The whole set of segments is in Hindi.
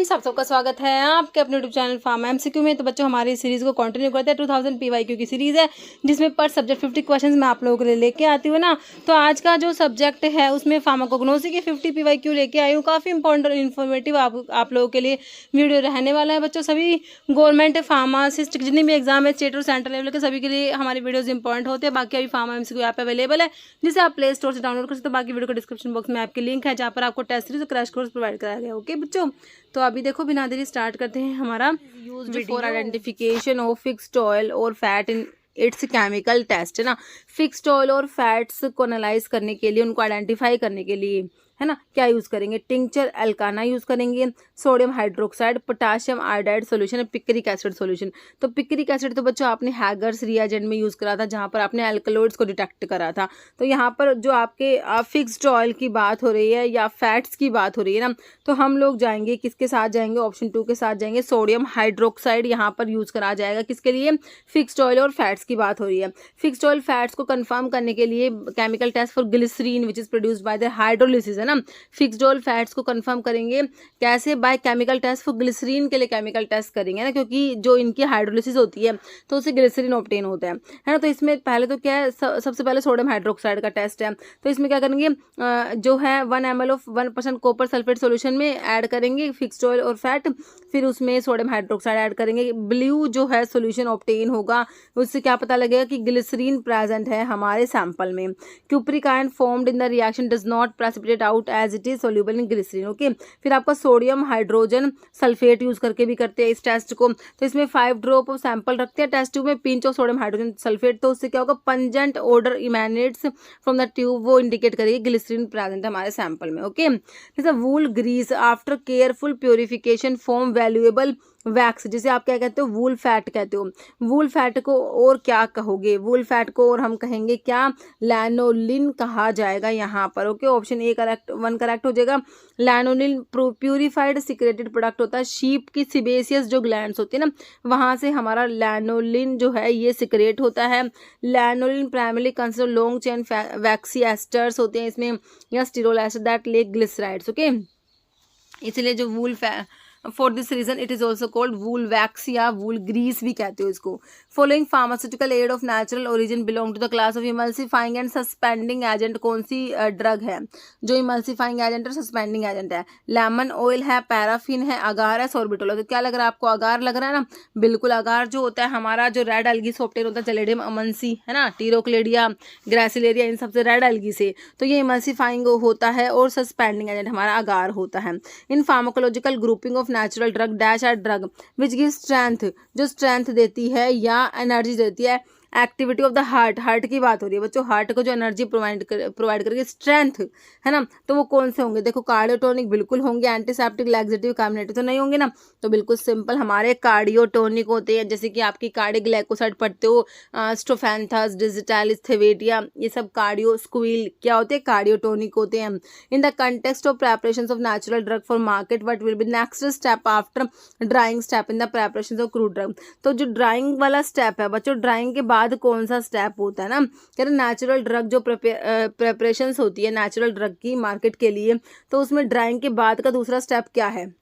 फ्रेंड्स, आप सबका स्वागत है आपके अपने यूट्यूब चैनल फार्मा एमसीक्यू में। तो बच्चों, हमारी सीरीज को कंटिन्यू करते हैं। 2000 पीवाईक्यू की सीरीज है जिसमें पर सब्जेक्ट 50 क्वेश्चंस मैं आप लोगों के लिए लेके आती हूँ ना। तो आज का जो सब्जेक्ट है उसमें फार्माकोग्नोसी के 50 पीवाईक्यू लेके आई हूँ। काफ़ी इंपॉर्टेंट और इन्फॉर्मेटिव आप लोगों के लिए वीडियो रहने वाला है। बच्चों, सभी गवर्नमेंट फार्मासिस्ट जितने भी एग्जाम है स्टेट और सेंट्रल लेवल के, सभी के लिए हमारी वीडियोज इंपॉर्टेंट होते हैं। बाकी अभी फार्मा एमसीक्यू ऐप अवेलेबल है जिसे आप प्ले स्टोर से डाउनलोड कर सकते हो। बाकी वीडियो का डिस्क्रिप्शन बॉक्स में आपके लिंक है जहाँ पर आपको टेस्ट सीरीज और क्रैश कोर्स प्रोवाइड कराया गया। ओके बच्चों, तो अभी देखो बिना देरी स्टार्ट करते हैं हमारा used for identification of fixed oil और fat in its chemical test, है ना। फिक्स्ड ऑयल और फैट्स को एनालाइज करने के लिए, उनको आइडेंटिफाई करने के लिए, है ना, क्या यूज़ करेंगे? टिंचर एल्काना यूज़ करेंगे, sodium hydroxide, potassium iodide solution, picric acid solution. तो पिक्रिक एसिड तो बच्चों आपने हैगर्स रिएजेंट में यूज़ करा था जहाँ पर आपने एल्कलॉइड्स को डिटेक्ट करा था। तो यहाँ पर जो आपके फिक्स्ड ऑयल की बात हो रही है या फैट्स की बात हो रही है ना, तो हम लोग जाएंगे किसके साथ जाएंगे? ऑप्शन 2 के साथ जाएंगे। सोडियम हाइड्रोक्साइड यहाँ पर यूज़ करा जाएगा। किसके लिए? फिक्स्ड ऑयल और फैट्स की बात हो रही है। फिक्स्ड ऑयल फैट्स को कंफर्म करने के लिए chemical test for glycerine which is produced by the hydrolysis, है ना। फिक्स्ड ऑयल फैट्स को कंफर्म करेंगे कैसे? By chemical test for glycerine के लिए केमिकल टेस्ट करेंगे ना, क्योंकि जो इनकी हाइड्रोलिसिस होती है तो उससे ग्लिसरीन ऑब्टेन होता है ना। तो इसमें पहले तो क्या है, सबसे पहले सोडियम हाइड्रोक्साइड का टेस्ट है। तो इसमें क्या करेंगे, जो है 1 ml of 1% copper sulphate solution में ऐड करेंगे फिक्स्ड ऑयल और फैट, फिर उसमें सोडियम हाइड्रोक्साइड ऐड करेंगे। ब्लू जो है सोल्यूशन ऑब्टेन होगा, उससे क्या पता लगेगा कि ग्लिसरीन प्रेजेंट है हमारे सैंपल में। Cupric ion formed in the reaction does not precipitate out as it is soluble in glycerine. Okay, फिर आपका सोडियम हाइड्रोजन सल्फेट यूज करके भी करते हैं इस टेस्ट को। तो इसमें 5 ड्रॉप ऑफ सैंपल रखते हैं टेस्ट ट्यूब में, pinch of sodium hydrogen sulphate. तो उससे क्या होगा? Pungent odour emanates from the tube, वो इंडिकेट करेगी ग्लिसरीन प्रेजेंट है हमारे सैंपल में। ओके, जैसे wool grease after careful purification form valuable wax, जिसे आप क्या कहते हो? वूल फैट कहते हो। वूल फैट को और क्या कहोगे? वूल फैट को और हम कहेंगे क्या? लैनोलिन कहा जाएगा यहाँ पर। Okay, option A correct, 1 correct हो जाएगा। लैनोलिन प्यूरिफाइड सिक्रेटेड प्रोडक्ट होता है शीप की सिबेसियस जो ग्लैंड्स होती है ना, वहाँ से हमारा लैनोलिन जो है ये सिक्रेट होता है। Lanolin primary consider long chain waxy esters होते हैं इसमें, या sterol ester that lack glycerides. Okay, इसलिए जो wool for this reason it is also called wool wax या वूल ग्रीस भी कहते हो इसको। Following pharmaceutical aid of natural origin belong to the class of emulsifying and suspending agent. कौन सी ड्रग है जो इमल्सिफाइंग एजेंट और सस्पेंडिंग एजेंट है? लेमन ऑयल है, पैराफिन है, अगार है, सॉर्बिटोल है। तो क्या लग रहा है आपको? अगार लग रहा है ना? बिल्कुल, अगार जो होता है हमारा जो रेड एल्गी से ऑब्टेन होता है, जलेडियम अमनसी, है ना, टीरोक्लेडिया, ग्रासिलेरिया, इन सबसे रेड एल्गी से। तो ये इमल्सिफाइंग होता है और सस्पेंडिंग एजेंट हमारा अगार होता है। In pharmacological grouping of natural drug dash are drug which give strength, जो स्ट्रेंथ देती है या एनर्जी देती है। Activity of the heart, heart की बात हो रही है बच्चों, हार्ट को जो एनर्जी प्रोवाइड करके स्ट्रेंथ, है ना, तो वो कौन से होंगे? देखो, कार्डियोटोनिक बिल्कुल होंगे, एंटीसेप्टिक, लैक्सेटिव, कार्बोनेटिव तो नहीं होंगे ना। तो बिल्कुल सिंपल हमारे कार्डियोटोनिक होते हैं, जैसे कि आपकी कार्डियोग्लाइकोसाइड पढ़ते हो, स्टोफेंथस, डिजिटालिस, थेवेटिया, ये सब कार्डियो स्क्वील क्या होते हैं? कार्डियोटोनिक होते हैं। In the context of preparation of natural drug for market what will be next step after drawing step in the preparation of crude drug. तो जो ड्राइंग वाला स्टेप है बच्चों, ड्राइंग के बाद कौन सा स्टेप होता है ना, कह रहे नेचुरल ड्रग जो प्रेपरेशंस होती है नेचुरल ड्रग की मार्केट के लिए, तो उसमें ड्राइंग के बाद का दूसरा स्टेप क्या है?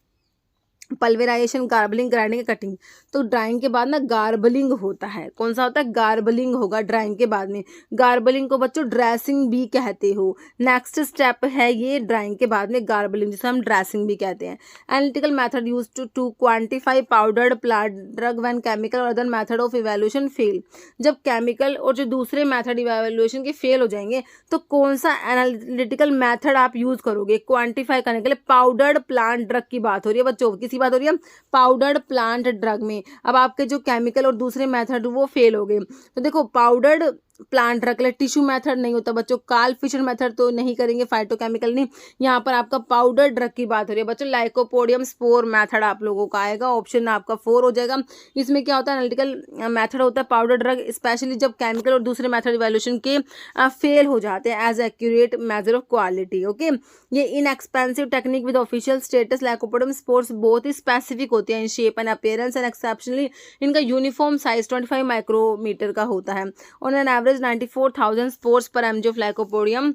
पल्वेराइजेशन, गार्बलिंग, ग्राइंडिंग, कटिंग। तो ड्राइंग के बाद ना गार्बलिंग होता है। कौन सा होता है? गार्बलिंग होगा ड्राइंग के बाद में। गार्बलिंग को बच्चों ड्रेसिंग भी कहते हो। नेक्स्ट स्टेप है ये ड्राइंग के बाद में गार्बलिंग, जिसे हम ड्रेसिंग भी कहते हैं। Analytical method use to quantify powdered plant drug when chemical और other method of evaluation fail. जब केमिकल और जो दूसरे मेथड इवैल्यूएशन के फेल हो जाएंगे तो कौन सा एनालिटिकल मेथड आप यूज करोगे क्वांटिफाई करने के लिए? पाउडर्ड प्लांट ड्रग की बात हो रही है बच्चों, किसी बात हो रही है पाउडर्ड प्लांट ड्रग में। अब आपके जो केमिकल और दूसरे मेथड वो फेल हो गए, तो देखो powdered plant drug tissue method नहीं होता बच्चों, कार्ल फिशर मेथड तो नहीं करेंगे, फाइटोकेमिकल नहीं। यहाँ पर आपका पाउडर ड्रग की बात हो रही है बच्चों। लाइकोपोडियम स्पोर मेथड आप लोगों का आएगा, ऑप्शन आपका 4 हो जाएगा। इसमें क्या होता है? एनालिटिकल मेथड होता है पाउडर ड्रग, स्पेशली जब केमिकल और दूसरे मेथड इवैल्यूएशन के फेल हो जाते हैं as accurate measure of quality. Okay, ये inexpensive technique with official status. Lycopodium spores बहुत ही स्पेसिफिक होते हैं in shape and appearance and exceptionally इनका यूनिफॉर्म साइज 25 माइक्रोमीटर का होता है। On an average 94,000 spores per mg of lycopodium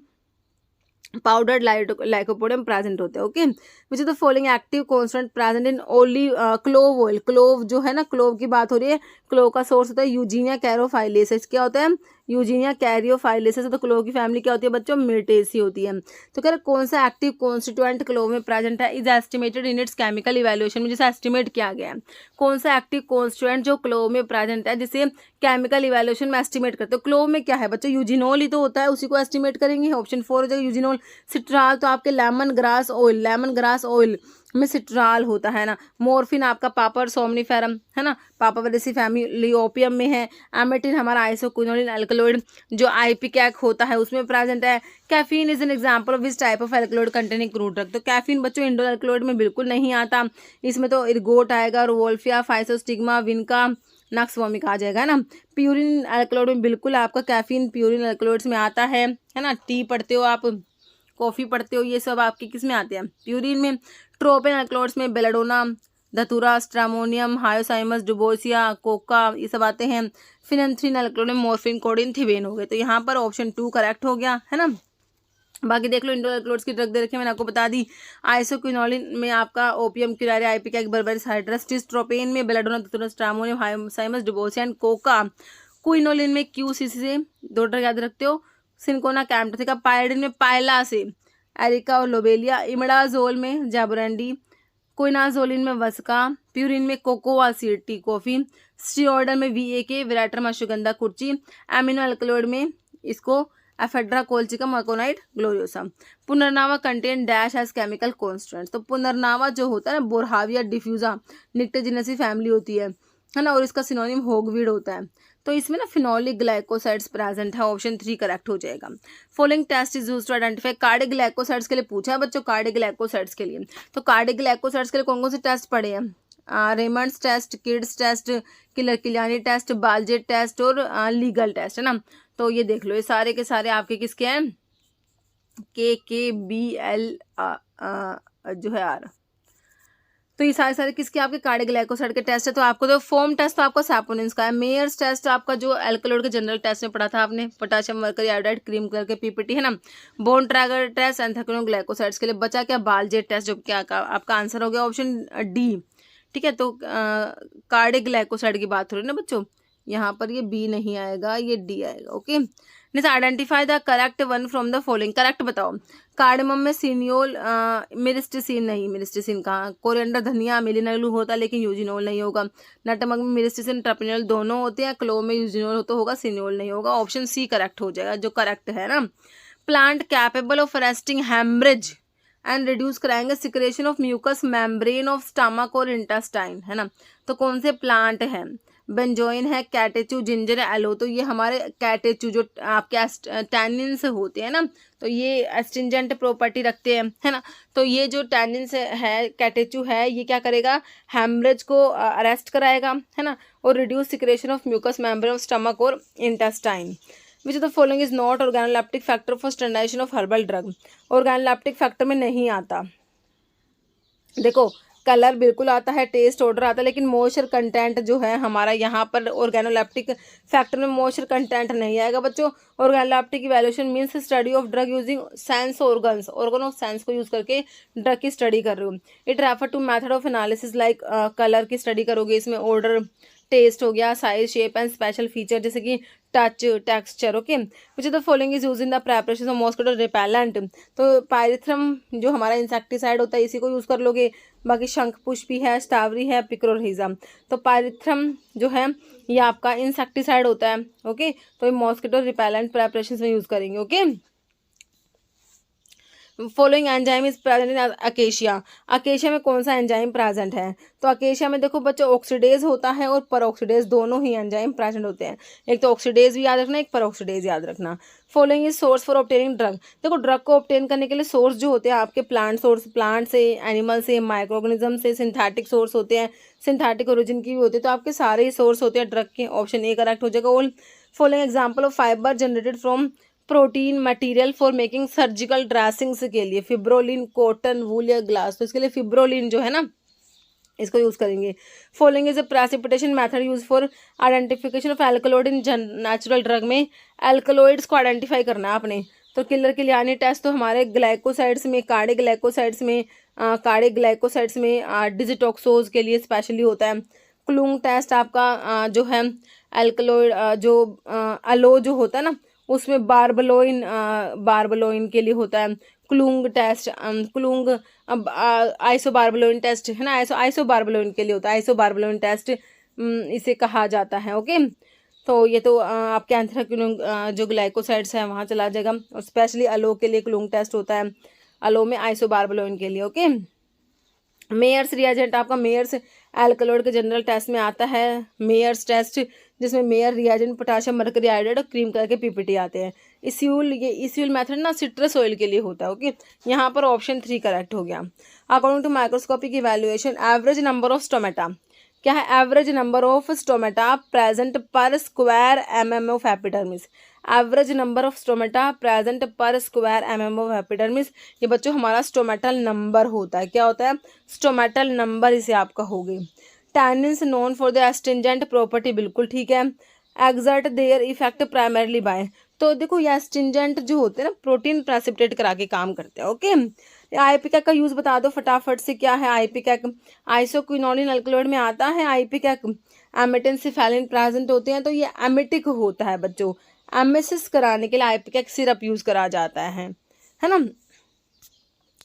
powdered lycopodium present होते हैं। Okay, which is the following active constant present in only clove oil. Clove जो है ना, क्लोव की बात हो रही है, क्लोव का सोर्स होता है यूजीनिया कैरोफाइलेसिस। क्या होता है? यूजीनिया कैरियोफाइलेसिस। तो क्लोव की फैमिली क्या होती है बच्चों? मिर्टेसी होती है। तो कह रहे कौन सा एक्टिव कॉन्स्टिट्यूएंट क्लोव में प्रेजेंट है? Is estimated in its chemical evaluation में, जिसे एस्टिमेट किया गया है। कौन सा एक्टिव कॉन्स्टिट्यूएंट जो क्लोव में प्रेजेंट है, जिसे केमिकल इवेल्युएशन में एस्टिमेट करते हो? क्लोव में क्या है बच्चों? यूजिनोल ही तो होता है, उसी को एस्टिमेट करेंगे। ऑप्शन 4 हो जाएगा यूजिनोल। सिट्राल तो आपके लेमन ग्रास ऑयल में सिट्राल होता है ना। मोर्फिन आपका पापर सोमनीफेरम है ना, पापावरेसी फैमिली ओपियम में है। एमेटिन हमारा आइसोक्विनोलिन अल्कलॉइड जो आईपीकैक होता है उसमें प्रेजेंट है। Caffeine is an example of which type of alkaloid containing crude drug. तो कैफीन बच्चों इंडोल अल्कलॉइड में बिल्कुल नहीं आता, इसमें तो इर्गोट आएगा, रोवोल्फिया, फाइसोस्टिग्मा, विनका, नक्सवोमिक आ जाएगा ना। प्यूरिन अल्कलॉइड में बिल्कुल आपका कैफीन प्यूरिन अल्कलॉइड्स में आता है ना। टी पढ़ते हो आप, कॉफ़ी पढ़ते हो, ये सब आपके किस में आते हैं? प्यूरिन में। ट्रोपेन अल्कलॉइड्स में belladonna, datura, stramonium, hyoscyamus, डुबोसिया, Coca, ये सब आते हैं। फिनेंथ्रीन अल्कलॉइड में मोर्फिन, कोडिन, थिवेन हो गए। तो यहाँ पर ऑप्शन 2 करेक्ट हो गया है ना। बाकी देख लो, इंडोल अल्कलॉइड्स की ड्रग दे रखे, मैंने आपको बता दी। आइसोक्विनोलिन में आपका opium, curare, ipecac, berberis, hydrastis. Tropane में belladonna, datura, stramonium, hyoscyamus, duboisia and coca. Quinoline में क्यूसीसी से 2 ड्रग याद रखते हो, सिंकोना, कैम्पथिका। पायरिडिन में पायला से एरिका और लोबेलिया। इमिडाजोल में जैबोरेंडी। क्विनाजोलिन में वस्का। प्यूरिन में cocoa seed, tea coffee. Steroidal में VAK, veratrum ashwagandha, kurchi. Amino alkaloid में इसको ephedra colchicum, aconite, gloriosa. Punarnava contain dash as chemical constant. तो पुनर्नावा जो होता है ना, बोरहाविया डिफ्यूजा निक्टेजिनेसी फैमिली होती है ना, और इसका सिनोनिम होगवीड होता है। तो इसमें ना फिनोलिक ग्लाइकोसाइड्स प्रेजेंट है। ऑप्शन 3 करेक्ट हो जाएगा। Following test is used to identify. Cardiac glycosides के लिए पूछा है बच्चों, कार्डिक ग्लाइकोसाइड्स के लिए। तो कार्डिक ग्लाइकोसाइड्स के लिए कौन कौन से टेस्ट पड़े हैं? Raymond's test, Kedde's test, Keller Kiliani test, Baljet test और लीगल टेस्ट है ना। तो ये देख लो, ये सारे के सारे आपके किसके हैं? KKBL जो है R। तो ये सारे किसके? आपके कार्डिक ग्लाइकोसाइड के टेस्ट है। तो आपको तो फॉर्म टेस्ट तो आपका सैपोनिन्स का है। मेयर्स टेस्ट आपका जो अल्कलॉइड के जनरल टेस्ट में पढ़ा था आपने, potassium mercury iodide cream colour के PPT है ना। Borntrager test anthraquinone glycosides के लिए बचा क्या? बालजेट टेस्ट, जो क्या आपका आंसर हो गया ऑप्शन D। ठीक है, तो कार्डिक ग्लाइकोसाइड की बात हो रही है ना बच्चों, यहाँ पर ये B नहीं आएगा, ये D आएगा। Okay, next identify the correct one from the following. Correct बताओ। कार्डमम में सिनियोल, मिरिस्टिसिन नहीं, मिरिस्टिसिन कहाँ? कोरिएंडर, धनिया, मिलिनलू होता है लेकिन यूजिनोल नहीं होगा। नटमग में मिरिस्टिसिन, ट्रपिनोल दोनों होते हैं। क्लोव में यूजिनोल तो होगा, सिनियोल नहीं होगा। ऑप्शन C करेक्ट हो जाएगा, जो करेक्ट है ना। Plant capable of arresting haemorrhage and reduce कराएंगे secretion of mucous membrane of stomach और इंटेस्टाइन है ना। तो कौन से प्लांट हैं? बेंजोइन है, कैटेचू, जिंजर है, एलो। तो ये हमारे कैटेचू जो आपके टैनिन से होते हैं ना, तो ये एस्ट्रिंजेंट प्रॉपर्टी रखते हैं है ना। तो ये जो टैनिन से है, कैटेचू है, ये क्या करेगा? हैमरेज को अरेस्ट कराएगा है ना, और reduce secretion of mucous membrane of stomach और intestine. Which of the following is not organoleptic factor for standardisation of herbal drug. Organoleptic factor में नहीं आता। देखो, कलर बिल्कुल आता है, टेस्ट ऑर्डर आता है, लेकिन मॉइस्चर कंटेंट जो है हमारा यहाँ पर ऑर्गेनोलेप्टिक फैक्टर में मॉइस्चर कंटेंट नहीं आएगा बच्चों। Organoleptic evaluation means study of drug using sense organs, organ of sense को यूज करके ड्रग की स्टडी कर रहे हो। It refer to method of analysis like colour की स्टडी करोगे, इसमें ऑर्डर, टेस्ट हो गया, size, shape and special feature जैसे कि touch, texture. Okay, which of the following is use in the preparation of mosquito repellent. तो पायरिथ्रम जो हमारा इंसेक्टिसाइड होता है, इसी को यूज कर लोगे। बाकी शंख पुष्पी है, स्टावरी है, पिक्रोरहिजा। तो पायरिथ्रम जो है ये आपका इंसेक्टिसाइड होता है। ओके, तो ये मॉस्किटो रिपेलेंट प्रेपरेशन में यूज करेंगे। Okay, following enzyme is present in acacia. Acacia में कौन सा एंजाइम प्रेजेंट है? तो अकेशिया में देखो बच्चों, ऑक्सीडेज होता है और परऑक्सीडेज, दोनों ही एंजाइम प्रेजेंट होते हैं। एक तो ऑक्सीडेज भी याद रखना, एक परऑक्सीडेज याद रखना। Following is source for obtaining drug. देखो, ड्रग को ऑब्टेन करने के लिए सोर्स जो होते हैं आपके प्लांट सोर्स, प्लांट से, एनिमल से, माइक्रोऑर्गेनिज्म से, सिंथेटिक सोर्स होते हैं, सिंथेटिक ओरिजिन की भी होती है। तो आपके सारे ही सोर्स होते हैं ड्रग के। ऑप्शन A करेक्ट हो जाएगा। All following example of fibre generated from protein material for making surgical dressings के लिए फिब्रोलिन, कॉटन, वूल या ग्लास। तो इसके लिए फिब्रोलिन जो है ना, इसको यूज करेंगे। Following is a precipitation method use for identification of alkaloid in natural drug. में एल्कलॉइड्स को आइडेंटिफाई करना है आपने। तो किलर किलियानी टेस्ट तो हमारे ग्लाइकोसाइड्स में, काड़े ग्लाइकोसाइड्स में डिजिटॉक्सोज के लिए स्पेशली होता है। क्लूंग टेस्ट आपका जो है एल्कलॉइड अलो जो होता है ना, उसमें बारबलोइन के लिए होता है। क्लूंग टेस्ट आइसोबारबलोइन टेस्ट है ना, आइसोबारबलोइन के लिए होता है। आइसोबारबलोइन टेस्ट इसे कहा जाता है। ओके, तो ये तो आपके आंसर जो ग्लाइकोसाइड्स है वहाँ चला जाएगा। और स्पेशली अलो के लिए क्लूंग टेस्ट होता है, अलो में आइसोबारबलोइन के लिए। ओके, मेयर्स रिएजेंट आपका मेयर्स एल्कलॉइड के जनरल टेस्ट में आता है मेयर्स टेस्ट, जिसमें mayor reagent potassium mercury iodide और क्रीम कलर के पीपीटी आते हैं। इस्यूल मेथड ना सिट्रस ऑयल के लिए होता है। ओके, यहाँ पर ऑप्शन 3 करेक्ट हो गया। According to microscopic evaluation average number of stomata, क्या है average number of stomata present per square mm of epidermis. Average number of stomata present per square mm of epidermis, ये बच्चों हमारा स्टोमेटल नंबर होता है। क्या होता है? स्टोमेटल नंबर इसे आपका होगी। Tannins known for the astringent property, बिल्कुल ठीक है। Exert their effect primarily by, तो देखो ये एस्टिंजेंट जो होते हैं ना, प्रोटीन प्रेसिपिटेट करा के काम करते हैं। ओके, आईपीकैक का यूज बता दो फटाफट से, क्या है आईपीकैक? आइसोक्विनोलिन अल्कलॉइड में आता है आईपीकैक। एमिटिन सिफेलिन प्रेजेंट होते हैं, तो ये एमिटिक होता है बच्चों। एमिसिस कराने के लिए आईपीकैक सिरप यूज करा जाता है ना।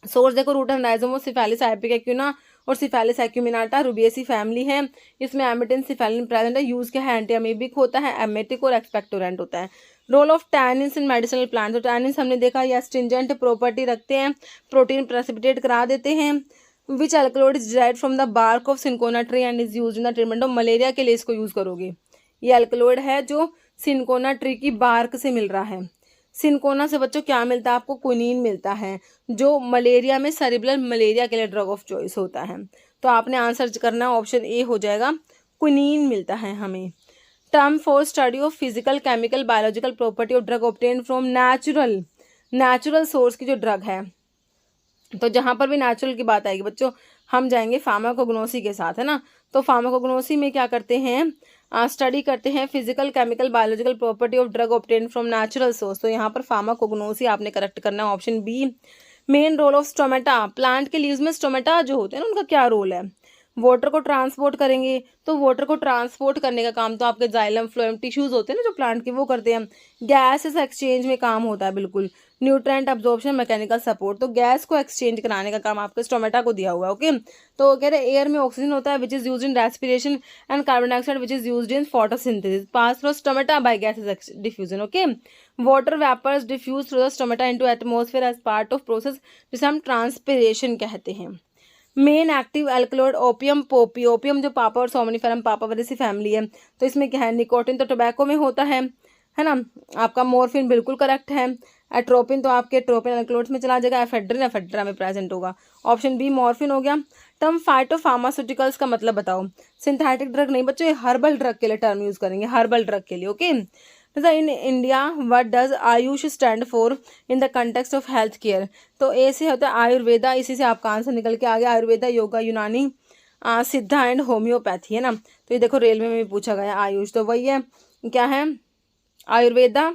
सोर्स देखो, रूट एंड राइजोम सिफेलिस आईपीकैक्यूना और सिफेलिस एक्यूमिनाटा रुबिएसी फैमिली है। इसमें एमिटिन सिफेलिन प्रेजेंट है। यूज क्या है? एंटी अमीबिक होता है, एमेटिक और एक्सपेक्टोरेंट होता है। Role of tannins in medicinal plant, तो टैनिन्स हमने देखा ये एस्ट्रिंजेंट प्रॉपर्टी रखते हैं, प्रोटीन प्रेसिपिटेट करा देते हैं। Which alkaloid is derived from the bark of cinchona tree and is used in the treatment of malaria के लिए इसको यूज करोगे। ये अल्कलॉइड है जो सिनकोना ट्री की बार्क से मिल रहा है। सिनकोना से बच्चों क्या मिलता है आपको? क्विनीन मिलता है, जो मलेरिया में सेरिब्रल मलेरिया के लिए ड्रग ऑफ चॉइस होता है। तो आपने आंसर करना ऑप्शन ए हो जाएगा, क्विनीन मिलता है हमें। Term for study of physical chemical biological property of drug obtain from natural source की जो ड्रग है, तो जहाँ पर भी नेचुरल की बात आएगी बच्चों हम जाएंगे फार्माकोग्नोसी के साथ, है ना। तो फार्माकोग्नोसी में क्या करते हैं? स्टडी करते हैं physical chemical biological property of drug obtain from natural source. तो यहाँ पर फार्माकोग्नोसी आपने करेक्ट करना है, option B. Main role of stomata, plant के लीव्स में स्टोमेटा जो होते हैं ना उनका क्या रोल है? वाटर को ट्रांसपोर्ट करेंगे, तो वाटर को ट्रांसपोर्ट करने का काम तो आपके जाइलम फ्लोएम टिश्यूज होते हैं ना जो प्लांट के, वो करते हैं। गैसेस एक्सचेंज में काम होता है, बिल्कुल। न्यूट्रेंट अब्जॉर्प्शन मैकेनिकल सपोर्ट, तो गैस को एक्सचेंज कराने का काम आपके स्टोमेटा को दिया हुआ है। ओके, तो कह रहे एयर में ऑक्सीजन होता है which is used in respiration and carbon dioxide which is used in photosynthesis, pass through stomata by gases diffusion. Okay, water vapours diffuse through the stomata into atmosphere as part of process जिसे हम ट्रांसपिरेशन कहते हैं। Main active alkaloid opium poppy, opium जो पापा और सोमनीफेरम पापावरेसी फैमिली है, तो इसमें क्या है? निकोटिन तो टोबैको में होता है ना। आपका मोर्फिन बिल्कुल करेक्ट है। एट्रोपिन तो आपके ट्रोपिन एल्कलॉइड्स में चला जाएगा। एफेड्रिन में प्रेजेंट होगा, ऑप्शन बी मोर्फिन हो गया। टर्म फाइटोफार्मास्यूटिकल्स का मतलब बताओ। सिंथेटिक ड्रग नहीं बच्चों, ये हर्बल ड्रग के लिए टर्म यूज करेंगे, हर्बल ड्रग के लिए। Okay, in India what does Ayush stand for in the context of health care, तो ए से होता है आयुर्वेदा, इसी से आपका आंसर निकल के आ गया। आयुर्वेदा, योगा, यूनानी, सिद्धा एंड होम्योपैथी, है ना। तो ये देखो रेलवे में भी पूछा गया आयुष, तो वही है, क्या है? आयुर्वेदा,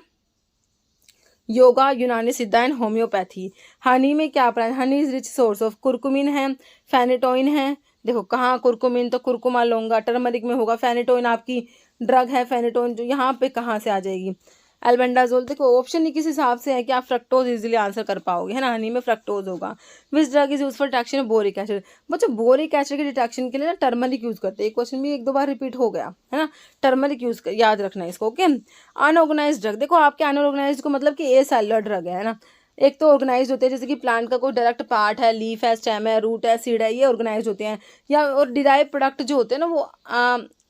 योगा, यूनानी, सिद्धा एंड होम्योपैथी। हनी में क्या plan? Honey is rich source of curcumin है, फेनेटोइन है। देखो कहाँ कुर्कुमिन, तो कुर्कुमा लोंगा। टर्मरिक में होगा। फेनेटोइन आपकी ड्रग है, फेनेटोइन जो यहाँ पे कहाँ से आ जाएगी? एल्बेंडाजोल। देखो ऑप्शन ही किस हिसाब से है कि आप फ्रक्टोज इजीली आंसर कर पाओगे, है ना। हनी में फ्रक्टोज होगा। Which drug is use for detection of boric acid, बच्चों बोरिक एसिड के डिटेक्शन के लिए ना टर्मरिक यूज करते हैं। क्वेश्चन भी 1-2 बार रिपीट हो गया, है ना। टर्मरिक यूज कर, याद रखना है इसको। ओके, अनऑर्गेनाइज्ड ड्रग, देखो आपके अनऑर्गेनाइज्ड को मतलब कि ए सेलुलर ड्रग है ना। एक तो ऑर्गेनाइज होते हैं, जैसे कि प्लांट का कोई डायरेक्ट पार्ट है, लीफ है, स्टेम है, रूट है, सीड है, ये ऑर्गेनाइज होते हैं। या और डिराइव प्रोडक्ट जो होते हैं ना वो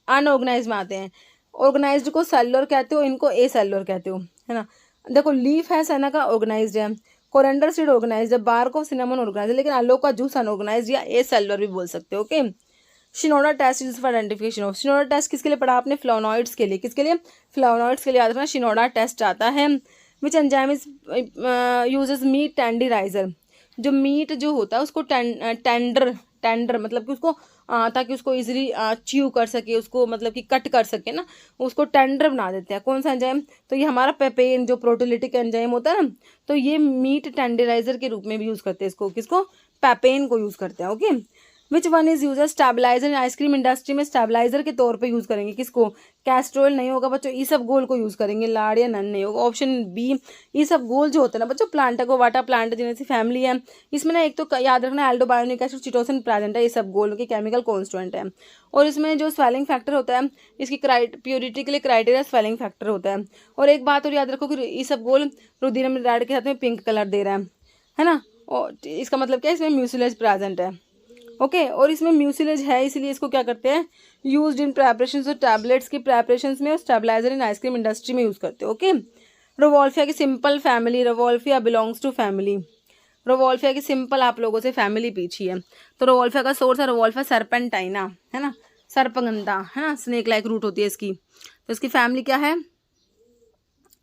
अनऑर्गेनाइज में आते हैं। ऑर्गेनाइज्ड को सेलुलर कहते हो, इनको ए सेलुलर कहते हो, है ना। देखो लीफ है सेना का, ऑर्गेनाइज्ड है। कोरेंडर सीड ऑर्गेनाइज्ड है। बार्क ऑफ सिनेमन ऑर्गेनाइज्ड है, लेकिन आलो का जूस अनऑर्गेनाइज्ड या ए सेलुलर भी बोल सकते हो। Okay, Shinoda test use for identification of, Shinoda test किसके लिए पढ़ा आपने? फ्लावोनॉइड्स के लिए। किसके लिए? फ्लावोनॉइड्स के लिए याद रखना शिनोडा टेस्ट आता है। Which enzyme is uses meat tenderiser, जो मीट जो होता है उसको टेंडर मतलब कि उसको ताकि उसको इजीली च्यू कर सके, उसको मतलब कि कट कर सके ना, उसको टेंडर बना देते हैं। कौन सा एंजाइम? तो ये हमारा पेपेन जो प्रोटीलिटिक एंजाइम होता है ना, तो ये मीट टेंडराइजर के रूप में भी यूज़ करते हैं इसको। किसको? पेपेन को यूज़ करते हैं। Okay, which one is use stabiliser? Ice cream industry में स्टेबलाइजर के तौर पे यूज़ करेंगे किसको? कैस्ट्रोल नहीं होगा बच्चों, ईसबगोल को यूज़ करेंगे। लाड़ या नन नहीं होगा। ऑप्शन बी ईसबगोल जो होता है ना बच्चों, प्लांटाकोवाटा प्लांट जिनसी फैमिली है, इसमें ना एक तो याद रखना एल्डोबायोनिक एसिड चिटोसिन प्रेजेंट है, ईसबगोल के केमिकल कॉन्स्टेंट है। और इसमें जो स्वेलिंग फैक्टर होता है, इसकी प्योरिटी के लिए क्राइटेरिया स्वेलिंग फैक्टर होता है। और एक बात और याद रखो कि ईसबगोल रुधिर रेड के साथ में पिंक कलर दे रहा है ना, और इसका मतलब क्या है? इसमें म्यूसिलेज प्रेजेंट है। ओके, और इसमें म्यूसिलेज है इसलिए इसको क्या करते हैं? यूज्ड इन प्रेपरेशन और टैबलेट्स की प्रेपरेशन में और स्टेबलाइजर इन आइसक्रीम इंडस्ट्री में यूज़ करते हैं। ओके, रोवोल्फिया की simple family, Rauwolfia belongs to family. Rauwolfia की सिंपल आप लोगों से फैमिली पूछी है, तो रोवोल्फिया का सोर्स है रोवोल्फिया सर्पेंटाइना, है ना, सर्पगंधा, है ना, स्नेक लाइक रूट होती है इसकी। तो इसकी फैमिली क्या है?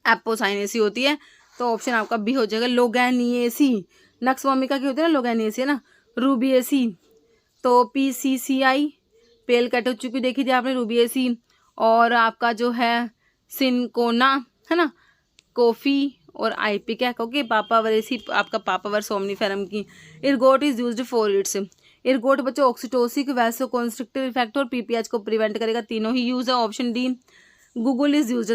एपोसाइनेसी होती है। तो ऑप्शन आपका बी हो जाएगा, लोगैनिएसी। नक्स वोमिका की होती है ना, लोगैनिएसी, है ना, रूबिएसी। तो PCCI पेल कट हो चुकी देखी थी आपने, रूबिएसी। और आपका जो है सिनकोना, है ना, कॉफी और आइपिकैक। ओके, पापावरेसी आपका पापावर सोमनीफेरम की। इर्गोट इज यूज्ड फॉर इट्स। इर्गोट बच्चों ऑक्सीटोसिक वैसोकॉन्स्ट्रिक्टिव इफेक्ट और PPH को प्रिवेंट करेगा, तीनों ही यूज है। Option D. Google is use,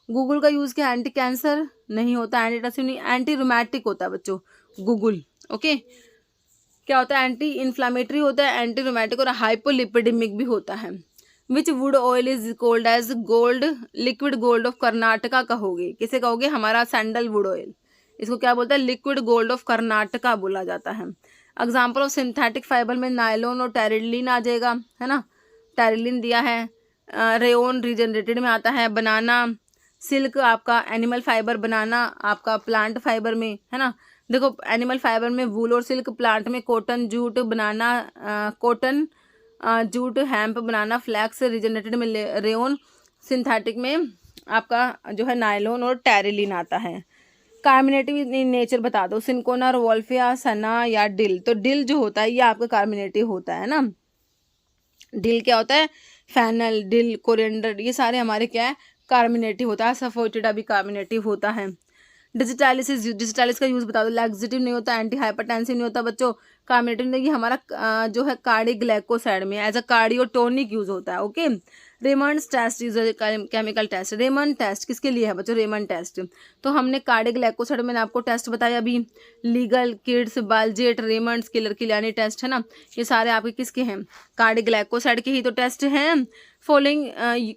Google का यूज क्या? एंटी कैंसर नहीं होता, एंटीटसिव नहीं, एंटी रोमैटिक होता है बच्चों गूगल। ओके, क्या होता है? एंटी इन्फ्लामेटरी होता है, एंटी रोमैटिक और हाइपोलिपिडेमिक भी होता है। Which wood oil is called as gold, liquid gold of Karnataka कहोगे? किसे कहोगे? हमारा सैंडलवुड ऑयल, इसको क्या बोलते हैं? लिक्विड गोल्ड ऑफ कर्नाटका बोला जाता है। एग्जाम्पल ऑफ सिंथेटिक फाइबर में नायलॉन और टेरिलिन आ जाएगा, है ना, टेरिलिन दिया है। रेयोन रीजनरेटेड में आता है। बनाना सिल्क आपका एनिमल फाइबर, बनाना आपका प्लांट फाइबर में, है ना। देखो एनिमल फाइबर में वूल और सिल्क, प्लांट में कॉटन जूट, बनाना कॉटन जूट, हैम्प बनाना, फ्लैक्स, रीजनरेटेड में रेयोन, सिंथेटिक में आपका जो है नायलॉन और टेरिलिन आता है। कार्मिनेटिव नेचर बता दो, सिनकोना, रोवोल्फिया, सना या डिल। तो डिल जो होता है ये आपका कार्मिनेटिव होता है ना। डिल क्या होता है? फैनल, डिल, कोरिएंडर, ये सारे हमारे क्या है? कार्मिनेटिव होता है। सफोइटिडा भी कार्मिनेटिव होता है। डिजिटालिस का यूज बता दो। लैक्सेटिव नहीं होता, एंटी हाइपरटेंसिव नहीं होता बच्चों, कार्मिनेटिव नहीं, ये हमारा जो है कार्डियोग्लाइकोसाइड में एज अ कार्डियोटोनिक यूज होता है। Okay, Raymond's test is chemical test. Raymond test किसके लिए है बच्चों? रेमंड टेस्ट तो हमने कार्डियोग्लाइकोसाइड मैंने आपको टेस्ट बताया अभी, Legal, Kedde's, Baljet, Raymond's, Keller Kiliani test, है ना, ये सारे आपके किसके हैं? कार्डियोग्लाइकोसाइड के ही तो टेस्ट हैं। Following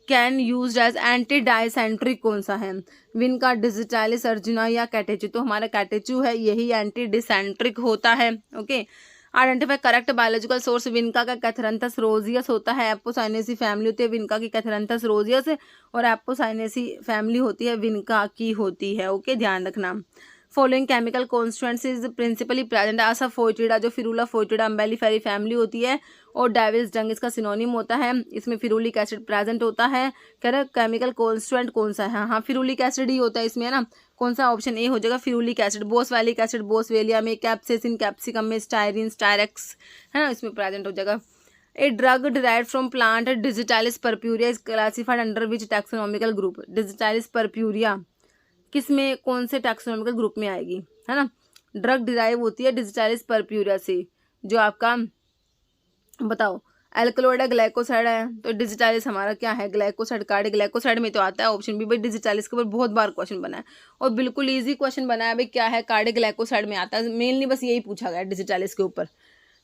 can use as anti dysenteric कौन सा है? विनका, डिजिटालिस, अर्जुना या कैटेचू? तो हमारा कैटेचू है, यही एंटी डिसेंट्रिक होता है। Okay, identify correct biological source. Vinca का कैथरंथस रोजियस होता है, एपोसाइनेसी फैमिली होती है विनका की कैथरंथस रोजियस, और एपोसाइनेसी फैमिली होती है विनका की होती है। ओके, ध्यान रखना। Following chemical constituents is principally present. Asafoetida जो फिरूला फोइटिडा अम्बेलिफेरी फैमिली होती है, और डेविल्स डंग इसका सिनोनिम होता है, इसमें फिरूलिक एसिड प्रेजेंट होता है। कह रहे केमिकल कॉन्स्टिट्यूएंट कौन सा है? हाँ, फिरूलिक एसिड ही होता है इसमें, है ना। कौन सा? ऑप्शन ए हो जाएगा, फिरूलिक एसिड। बोसवैलिक एसिड बोसवेलिया में, कैप्सेसिन कैप्सिकम में, स्टायरिन स्टायरेक्स, है ना, इसमें प्रेजेंट हो जाएगा। A drug derived from plant digitalis purpurea is classified under which taxonomical group? Digitalis purpurea किस में, कौन से टैक्सोनॉमिकल ग्रुप में आएगी, है ना। ड्रग डिराइव होती है डिजिटालिस परप्यूरिया से, जो आपका बताओ एल्कलॉइड है, ग्लाइकोसाइड है, तो डिजिटालिस हमारा क्या है? ग्लाइकोसाइड, कार्डियोग्लाइकोसाइड में तो आता है। ऑप्शन बी भाई डिजिटालिस के ऊपर बहुत बार क्वेश्चन बना है और बिल्कुल इजी क्वेश्चन बना है भाई, क्या है? कार्डियोग्लाइकोसाइड में आता है, मेनली बस यही पूछा गया डिजिटालिस के ऊपर,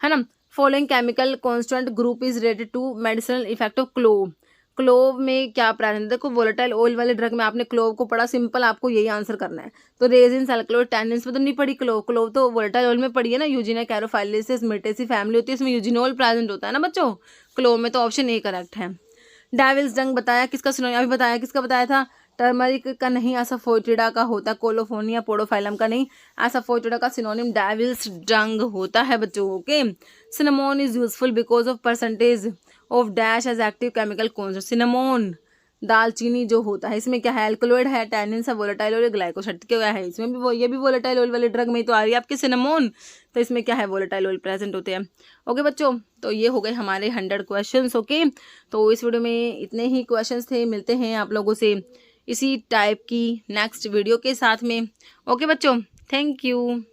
है ना। Following chemical constant group is related to medicinal effect of clove. Clove में क्या प्रेजेंट है? देखो वोलेटाइल ऑयल वाले ड्रग में आपने क्लोव को पढ़ा, सिंपल आपको यही आंसर करना है। तो रेजिन, सल्क्लोज, टैनिन्स में तो नहीं पड़ी क्लोव, क्लोव तो वोलेटाइल ऑयल में पड़ी है ना। यूजिना कैरोफाइलिसिस मिर्टेसी फैमिली होती है, इसमें यूजिनोल प्रेजेंट होता है ना बच्चों क्लोव में, तो ऑप्शन ए करेक्ट है। डेविल्स डंग बताया किसका सिनोनिम? अभी बताया, किसका बताया था? टर्मरिक का नहीं, असाफोइटिडा का होता, कोलोफोनिया पोडोफाइलम का नहीं, असाफोइटिडा का सिनोनिम डेविल्स डंग होता है बच्चों। Okay, cinnamon is useful because of percentage of dash as active chemical constant. Cinnamon दालचीनी जो होता है इसमें क्या है, एल्कलॉइड है, टैनिन है, वोलेटाइल ऑयल, ग्लाइकोसाइड क्या है, इसमें भी वो ये भी वोलेटाइल ऑयल वाले ड्रग में तो आ रही है आपके सिनेमोन, तो इसमें क्या है, वोलेटाइल ऑयल प्रेजेंट होते हैं। ओके बच्चों, तो ये हो गए हमारे 100 क्वेश्चंस। ओके, तो इस वीडियो में इतने ही क्वेश्चंस थे। मिलते हैं आप लोगों से इसी टाइप की नेक्स्ट वीडियो के साथ में। ओके बच्चों, थैंक यू।